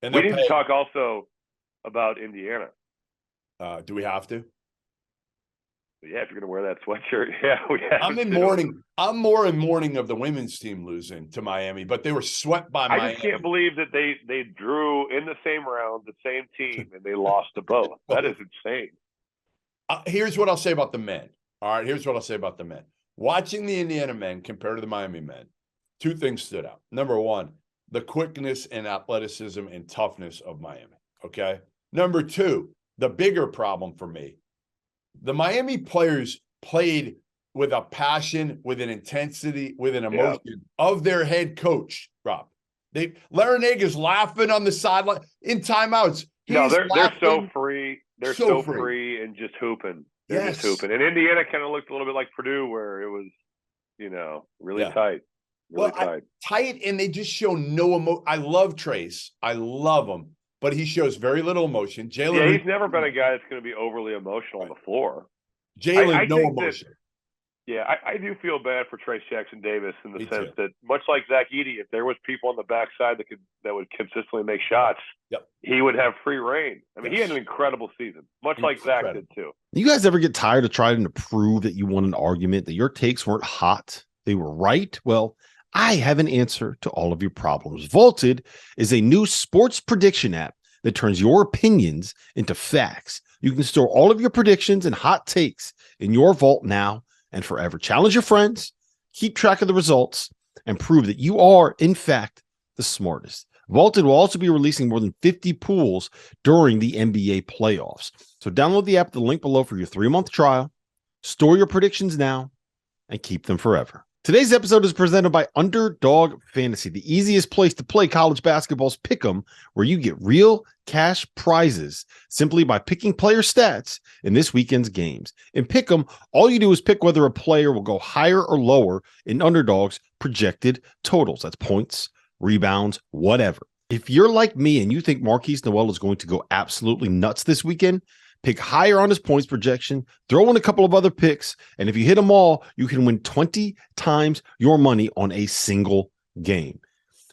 And we need to talk also about Indiana. Do we have to? Yeah, if you're going to wear that sweatshirt, yeah, we have I'm in mourning. I'm more in mourning of the women's team losing to Miami, but they were swept by Miami. I just can't believe that they drew in the same round, the same team, and they lost to both. That is insane. Here's what I'll say about the men. All right, here's what I'll say about the men. Watching the Indiana men compared to the Miami men, two things stood out. Number one, the quickness and athleticism and toughness of Miami, okay? Number two, the bigger problem for me, the Miami players played with a passion, with an intensity, with an emotion of their head coach, Rob. Larinaga laughing on the sideline in timeouts. They're so free. They're so free and just hooping. They're just hooping. And Indiana kind of looked a little bit like Purdue, where it was, really tight. Really tight. Tight, and they just show no emotion. I love Trace. I love him. But he shows very little emotion. Jalen, he's never been a guy that's going to be overly emotional on the floor. Jalen, no emotion. I do feel bad for Trace Jackson Davis in the sense that, much like Zach Edey, if there was people on the backside that would consistently make shots, he would have free reign. I mean, he had an incredible season, much like Zach did too. You guys ever get tired of trying to prove that you won an argument, that your takes weren't hot, they were right? Well, I have an answer to all of your problems. Vaulted is a new sports prediction app that turns your opinions into facts. You can store all of your predictions and hot takes in your vault now and forever. Challenge your friends, keep track of the results, and prove that you are, in fact, the smartest. Vaulted will also be releasing more than 50 pools during the NBA playoffs. So download the app, the link below for your 3-month trial. Store your predictions now and keep them forever. Today's episode is presented by Underdog Fantasy, the easiest place to play college basketball's pick'em, where you get real cash prizes simply by picking player stats in this weekend's games. In pick'em, all you do is pick whether a player will go higher or lower in Underdog's projected totals. That's points, rebounds, whatever. If you're like me and you think Marquise Noel is going to go absolutely nuts this weekend, pick higher on his points projection, throw in a couple of other picks, and if you hit them all, you can win 20 times your money on a single game.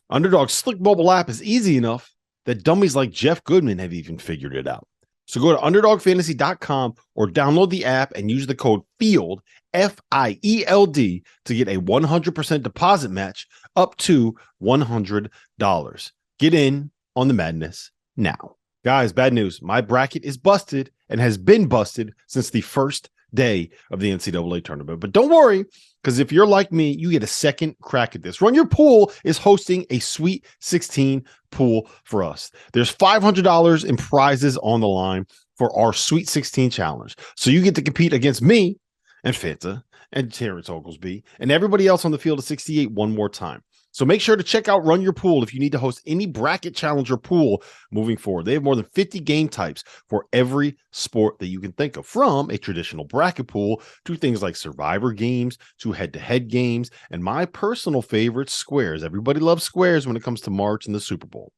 Underdog's slick mobile app is easy enough that dummies like Jeff Goodman have even figured it out. So go to UnderdogFantasy.com or download the app and use the code FIELD, FIELD, to get a 100% deposit match up to $100. Get in on the madness now. Guys, bad news. My bracket is busted and has been busted since the first day of the NCAA tournament. But don't worry, because if you're like me, you get a second crack at this. Run Your Pool is hosting a Sweet 16 pool for us. There's $500 in prizes on the line for our Sweet 16 challenge. So you get to compete against me and Fanta and Terrence Oglesby and everybody else on the field of 68 one more time. So make sure to check out Run Your Pool if you need to host any bracket challenge or pool moving forward. They have more than 50 game types for every sport that you can think of, from a traditional bracket pool to things like survivor games to head-to-head games, and my personal favorite, squares. Everybody loves squares when it comes to March and the Super Bowl.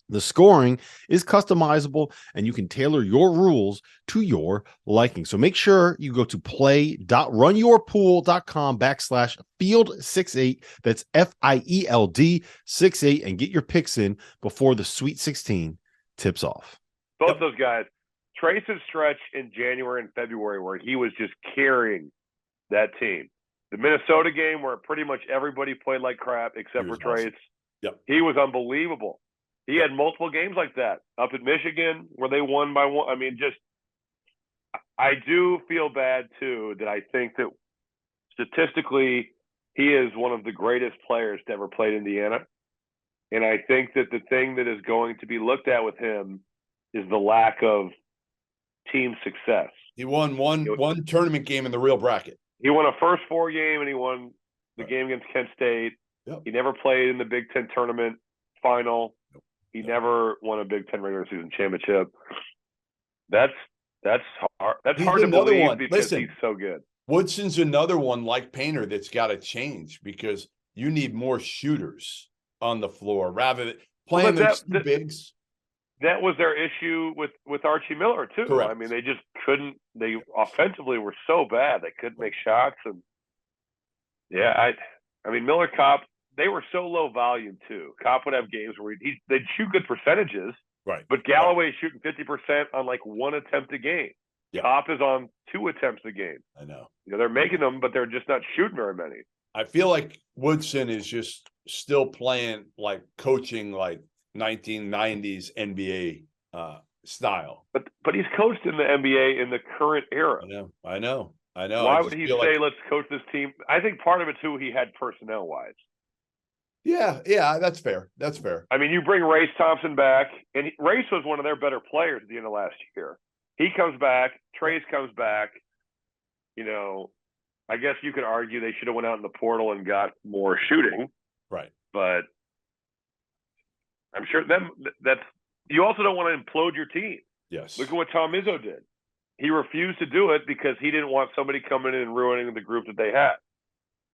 The scoring is customizable, and you can tailor your rules to your liking. So make sure you go to play.runyourpool.com/field68. That's FIELD 68, and get your picks in before the Sweet 16 tips off. Both those guys, Trace's stretch in January and February where he was just carrying that team. The Minnesota game where pretty much everybody played like crap except for Trace. Awesome. He was unbelievable. He had multiple games like that up at Michigan where they won by one. I mean, I do feel bad too that I think that statistically he is one of the greatest players to ever play Indiana. And I think that the thing that is going to be looked at with him is the lack of team success. He won one tournament game in the real bracket. He won a first four game and he won the game against Kent State. Yep. He never played in the Big Ten tournament final. He never won a Big Ten regular season championship. That's hard. That's hard to believe because he's so good. Woodson's another one like Painter that's got to change because you need more shooters on the floor rather than playing those two bigs. That was their issue with Archie Miller too. Correct. I mean, they just couldn't. They offensively were so bad they couldn't make shots. And yeah, I mean Miller Kopp they were so low volume too. Kopp would have games where they'd shoot good percentages, Right. but Galloway's shooting 50% on like one attempt a game. Yeah. Kopp is on 2 attempts a game. I know. They're making them, but they're just not shooting very many. I feel like Woodson is just still playing like coaching like 1990s NBA style. But he's coached in the NBA in the current era. I know. Why would he say, let's coach this team? I think part of it too, he had personnel-wise. Yeah, that's fair. I mean, you bring Race Thompson back, and Race was one of their better players at the end of last year. He comes back, Trace comes back. I guess you could argue they should have went out in the portal and got more shooting. Right. But I'm sure that's you also don't want to implode your team. Yes. Look at what Tom Izzo did. He refused to do it because he didn't want somebody coming in and ruining the group that they had.